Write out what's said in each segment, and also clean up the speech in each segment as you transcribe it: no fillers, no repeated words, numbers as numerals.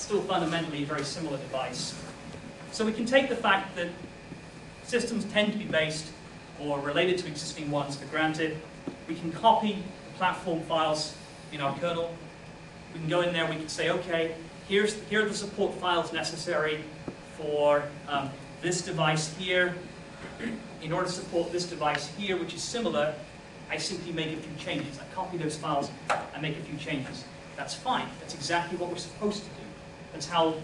still fundamentally a very similar device. So we can take the fact that systems tend to be based or related to existing ones for granted. We can copy the platform files in our kernel. We can go in there, we can say, okay, here are the support files necessary for this device here. In order to support this device here, which is similar, I simply make a few changes. I copy those files and make a few changes. That's fine. That's exactly what we're supposed to do. That's how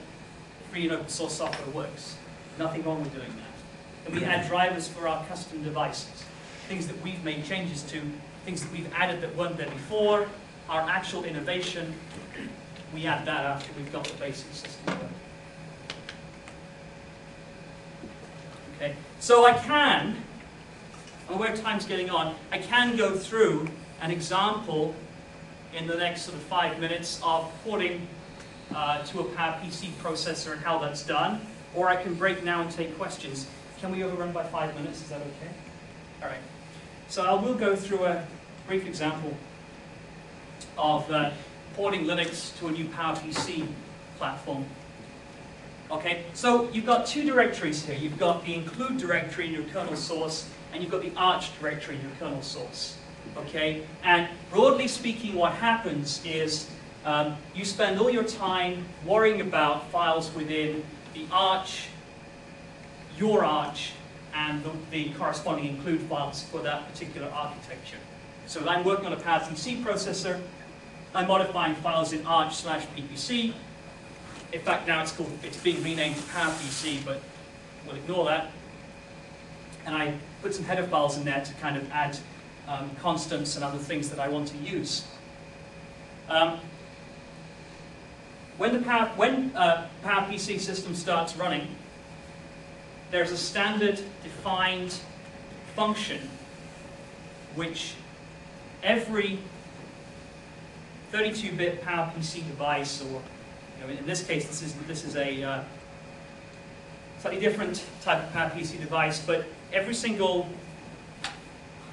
free and open source software works. Nothing wrong with doing that. And we add drivers for our custom devices. Things that we've made changes to, things that we've added that weren't there before, our actual innovation, we add that after we've got the basic system working. Okay, so I can, I'm aware time's getting on, I can go through an example in the next sort of 5 minutes of porting to a PowerPC processor and how that's done, or I can break now and take questions. Can we overrun by 5 minutes? Is that okay? All right. So I will go through a brief example of porting Linux to a new PowerPC platform. Okay, so you've got two directories here. You've got the include directory in your kernel source, and you've got the arch directory in your kernel source. Okay, and broadly speaking, what happens is you spend all your time worrying about files within the arch, your arch, and the corresponding include files for that particular architecture. So I'm working on a PowerPC processor. I'm modifying files in arch/ppc. In fact, now it's being renamed to PowerPC, but we'll ignore that. And I put some header files in there to kind of add constants and other things that I want to use. When PowerPC system starts running, there's a standard defined function which every 32-bit PowerPC device, or in this case, this is a slightly different type of PowerPC device, but every single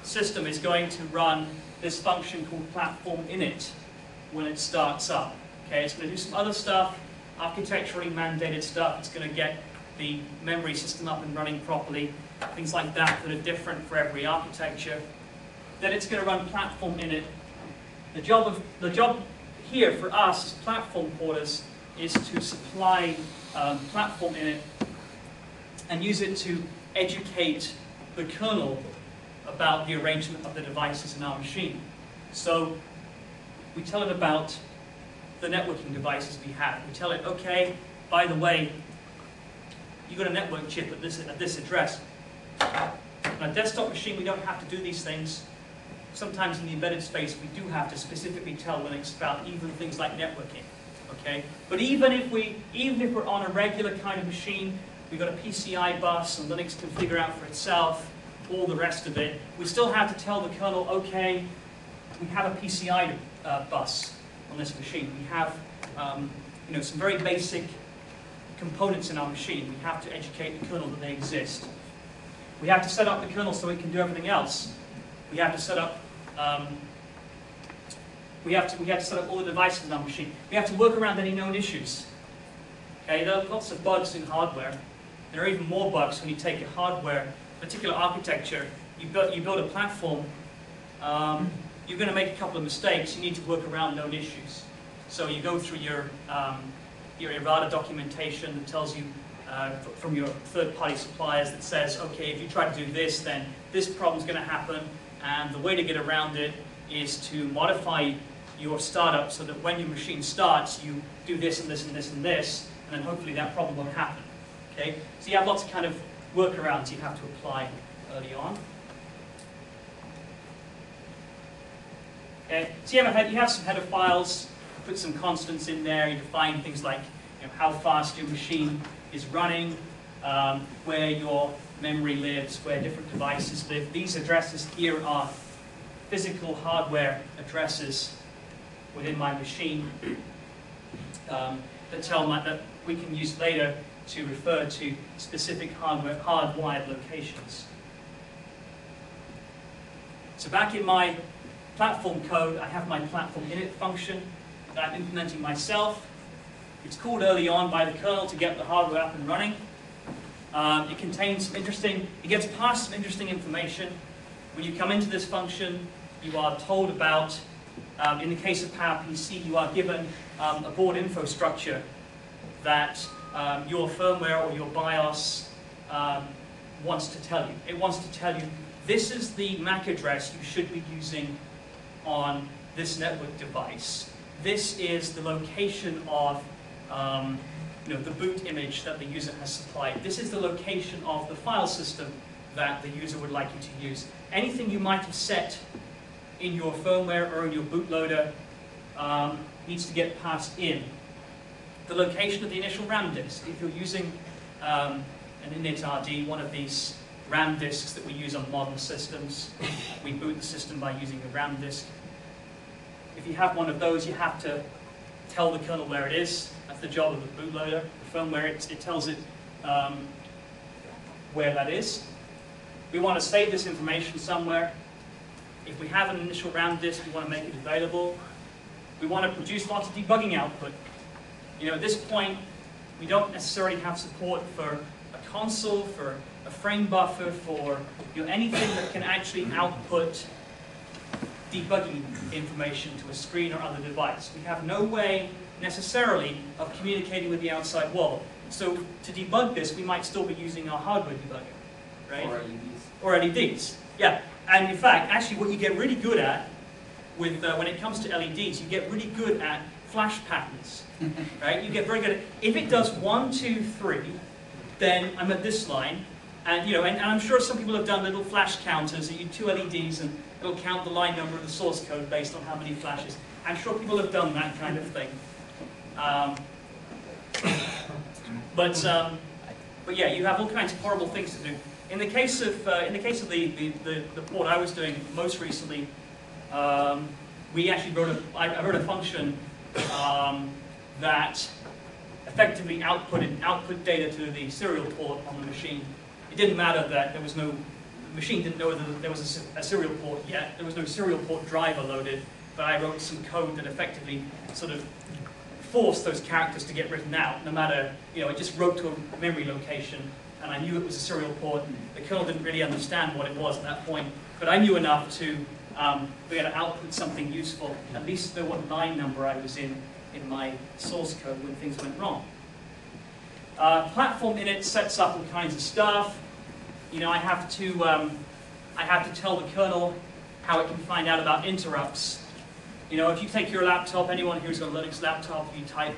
system is going to run this function called platform init when it starts up. Okay, it's going to do some other stuff, architecturally mandated stuff. It's going to get the memory system up and running properly, things like that that are different for every architecture. Then it's going to run platform init. The job here for us as platform porters is to supply platform init and use it to educate the kernel about the arrangement of the devices in our machine. So we tell it about the networking devices we have. We tell it, okay, by the way, you've got a network chip at this address. On a desktop machine, we don't have to do these things. Sometimes in the embedded space, we do have to specifically tell Linux about even things like networking. Okay? But even if we're on a regular kind of machine, we've got a PCI bus and Linux can figure out for itself all the rest of it, we still have to tell the kernel, okay, we have a PCI bus on this machine. We have some very basic components in our machine. We have to educate the kernel that they exist. We have to set up the kernel so it can do everything else. We have to set up we have to set up all the devices in our machine. We have to work around any known issues. Okay, there are lots of bugs in hardware. There are even more bugs when you take a hardware, particular architecture, you build a platform, you're going to make a couple of mistakes. You need to work around known issues. So you go through your Errata documentation that tells you from your third-party suppliers that says, okay, if you try to do this, then this problem's going to happen, and the way to get around it is to modify your startup so that when your machine starts, you do this and this and this and this, and then hopefully that problem won't happen. Okay? So you have lots of kind of workarounds you have to apply early on. Okay? So you have some header files, put some constants in there, you define things like how fast your machine is running, where your memory lives, where different devices live. These addresses here are physical hardware addresses within my machine that we can use later to refer to specific hardwired locations. So back in my platform code, I have my platform init function that I'm implementing myself. It's called early on by the kernel to get the hardware up and running. It contains some it gets past some interesting information. When you come into this function, you are told about, in the case of PowerPC, you are given a board info structure that your firmware or your BIOS wants to tell you. It wants to tell you, this is the MAC address you should be using on this network device. This is the location of the boot image that the user has supplied. This is the location of the file system that the user would like you to use. Anything you might have set in your firmware or in your bootloader needs to get passed in. The location of the initial RAM disk. If you're using an init-RD, one of these RAM disks that we use on modern systems, we boot the system by using a RAM disk. If you have one of those, you have to tell the kernel where it is. That's the job of the bootloader. The firmware, it tells it where that is. We want to save this information somewhere. If we have an initial RAM disk, we want to make it available. We want to produce lots of debugging output. At this point, we don't necessarily have support for a console, for a frame buffer, for anything that can actually output debugging information to a screen or other device. We have no way necessarily of communicating with the outside world. So to debug this, we might still be using our hardware debugger, right? Or LEDs. Or LEDs, yeah. And in fact, actually what you get really good at with when it comes to LEDs, you get really good at flash patterns, right? You get very good at, if it does 1, 2, 3, then I'm at this line, and and I'm sure some people have done little flash counters, you 2 LEDs, and it'll count the line number of the source code based on how many flashes. I'm sure people have done that kind of thing. But yeah, you have all kinds of horrible things to do. In the case of the port I was doing most recently, we actually I wrote a function that effectively output data to the serial port on the machine. It didn't matter that the machine didn't know that there was a serial port yet. There was no serial port driver loaded, but I wrote some code that effectively sort of forced those characters to get written out, no matter, it just wrote to a memory location, and I knew it was a serial port. The kernel didn't really understand what it was at that point, but I knew enough to be able to output something useful, at least know what line number I was in my source code when things went wrong. Platform init sets up all kinds of stuff. I have to tell the kernel how it can find out about interrupts. If you take your laptop, anyone who's got a Linux laptop, you type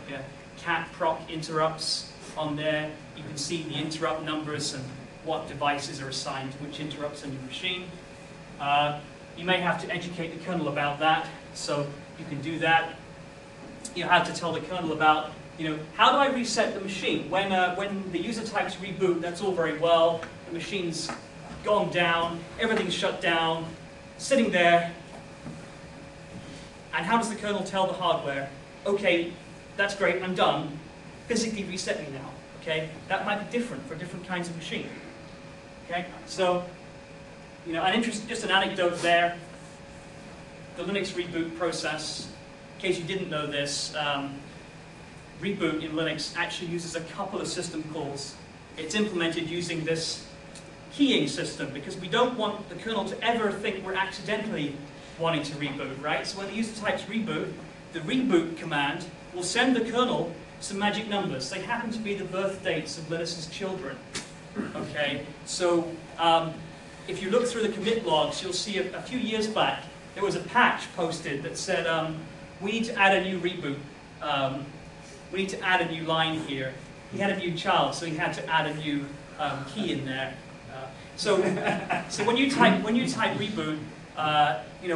cat proc interrupts on there, you can see the interrupt numbers and what devices are assigned to which interrupts on your machine. You may have to educate the kernel about that, so you can do that. You have to tell the kernel about, how do I reset the machine? When the user types reboot, that's all very well. The machine's gone down, everything's shut down, sitting there. And how does the kernel tell the hardware, okay, that's great, I'm done, physically reset me now, okay? That might be different for different kinds of machine, okay? So, just an anecdote there, the Linux reboot process, in case you didn't know this, reboot in Linux actually uses a couple of system calls. It's implemented using this keying system, because we don't want the kernel to ever think we're accidentally wanting to reboot, right? So when the user types reboot, the reboot command will send the kernel some magic numbers. They happen to be the birth dates of Linus's children, okay? So if you look through the commit logs, you'll see a few years back, there was a patch posted that said, we need to add a new reboot. We need to add a new line here. He had a new child, so he had to add a new key in there. So when you type reboot,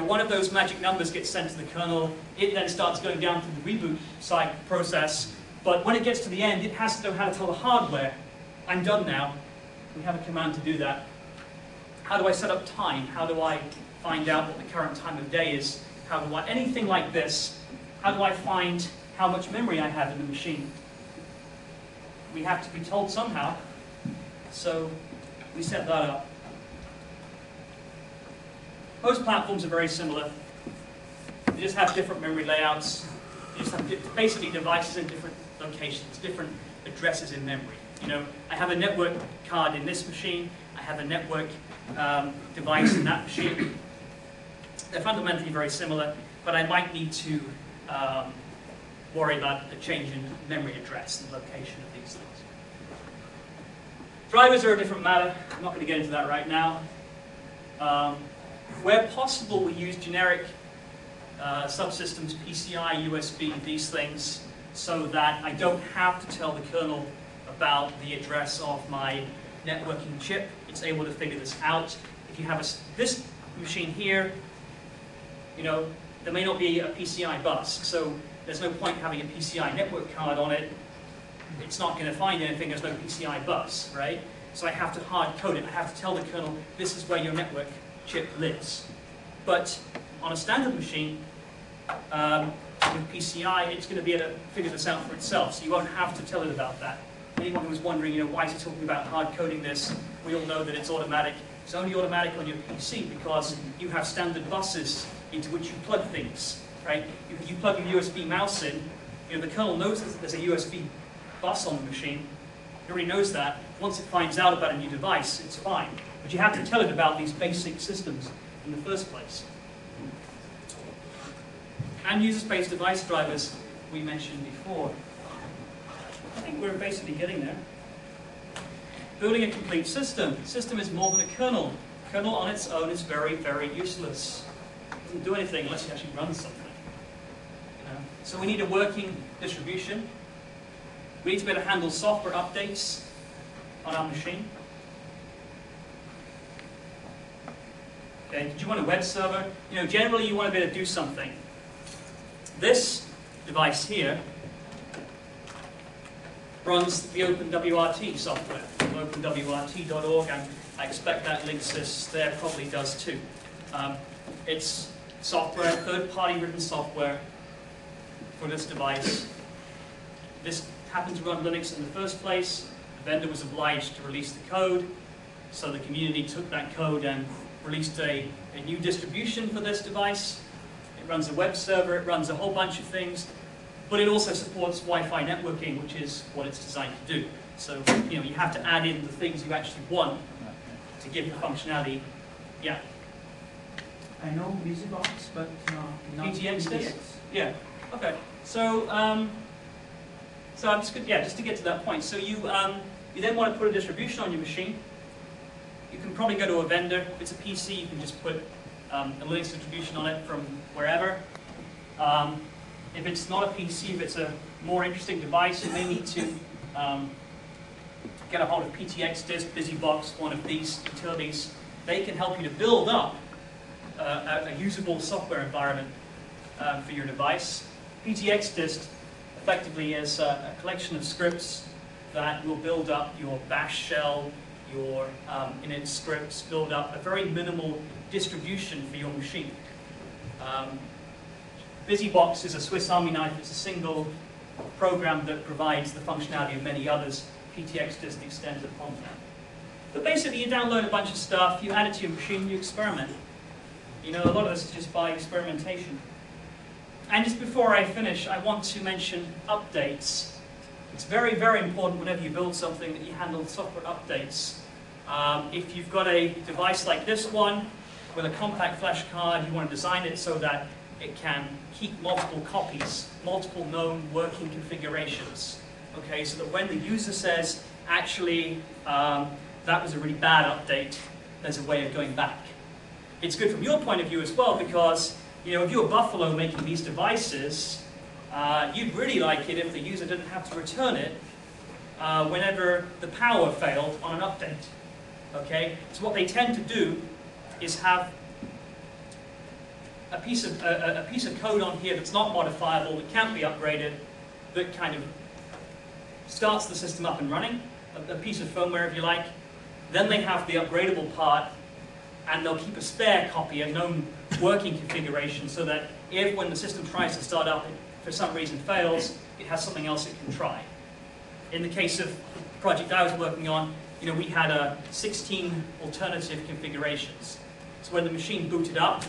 one of those magic numbers gets sent to the kernel. It then starts going down through the reboot process. But when it gets to the end, it has to know how to tell the hardware, I'm done now. We have a command to do that. How do I set up time? How do I find out what the current time of day is? How do I, anything like this, how do I find how much memory I have in the machine? We have to be told somehow. So we set that up. Most platforms are very similar. They just have different memory layouts. You just have basically devices in different locations, different addresses in memory. You know, I have a network card in this machine, I have a network device in that machine. They're fundamentally very similar, but I might need to worry about a change in memory address and location of these things. Drivers are a different matter. I'm not going to get into that right now. Where possible, we use generic subsystems, PCI, USB, these things, so that I don't have to tell the kernel about the address of my networking chip. It's able to figure this out. If you have this machine here, you know, there may not be a PCI bus, so there's no point having a PCI network card on it. It's not going to find anything, there's no PCI bus, right? So I have to hard code it. I have to tell the kernel, this is where your network chip lives. But on a standard machine, with PCI, it's going to be able to figure this out for itself, so you won't have to tell it about that. Anyone who was wondering, you know, why is he talking about hard coding this? We all know that it's automatic. It's only automatic on your PC because you have standard buses into which you plug things, right? If you plug a USB mouse in, you know, the kernel knows that there's a USB bus on the machine. It already knows that. Once it finds out about a new device, it's fine. But you have to tell it about these basic systems in the first place. And user-space device drivers we mentioned before. I think we're basically getting there. Building a complete system. System is more than a kernel. Kernel on its own is very, very useless. It doesn't do anything unless you actually run something. You know? So we need a working distribution. We need to be able to handle software updates on our machine. Okay, did you want a web server? You know, generally you want to be able to do something. This device here runs the OpenWRT software, openwrt.org, and I expect that Linksys there probably does too. It's software, third-party written software for this device. This happened to run Linux in the first place. The vendor was obliged to release the code, so the community took that code and released a new distribution for this device. It runs a web server, it runs a whole bunch of things, but it also supports Wi-Fi networking, which is what it's designed to do. So, you know, you have to add in the things you actually want to give the functionality. Yeah? I know BusyBox, but not PTX PTX. disk? Yeah. Okay. So, so I'm just to get to that point. So you then want to put a distribution on your machine. You can probably go to a vendor. If it's a PC, you can just put a Linux distribution on it from wherever. If it's not a PC, if it's a more interesting device, you may need to get a hold of PTX disk, BusyBox, one of these utilities. They can help you to build up a usable software environment for your device. PTX disk effectively is a collection of scripts that will build up your bash shell, your init scripts, build up a very minimal distribution for your machine. BusyBox is a Swiss Army knife. It's a single program that provides the functionality of many others. PTX disk extends upon that. But basically, you download a bunch of stuff, you add it to your machine, you experiment. You know, a lot of this is just by experimentation. And just before I finish, I want to mention updates. It's very, very important whenever you build something that you handle software updates. If you've got a device like this one with a compact flash card, you want to design it so that it can keep multiple copies, multiple known working configurations. Okay, so that when the user says, actually, that was a really bad update, there's a way of going back. It's good from your point of view as well because, you know, if you're Buffalo making these devices, you'd really like it if the user didn't have to return it whenever the power failed on an update. Okay, so what they tend to do is have a piece of code on here that's not modifiable, that can't be upgraded, that kind of starts the system up and running, a piece of firmware if you like. Then they have the upgradable part, and they'll keep a spare copy, a known working configuration, so that if when the system tries to start up, it for some reason fails, it has something else it can try. In the case of the project I was working on, you know, we had 16 alternative configurations. So when the machine booted up,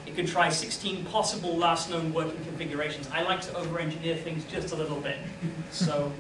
It can try 16 possible last known working configurations. I like to over-engineer things just a little bit. So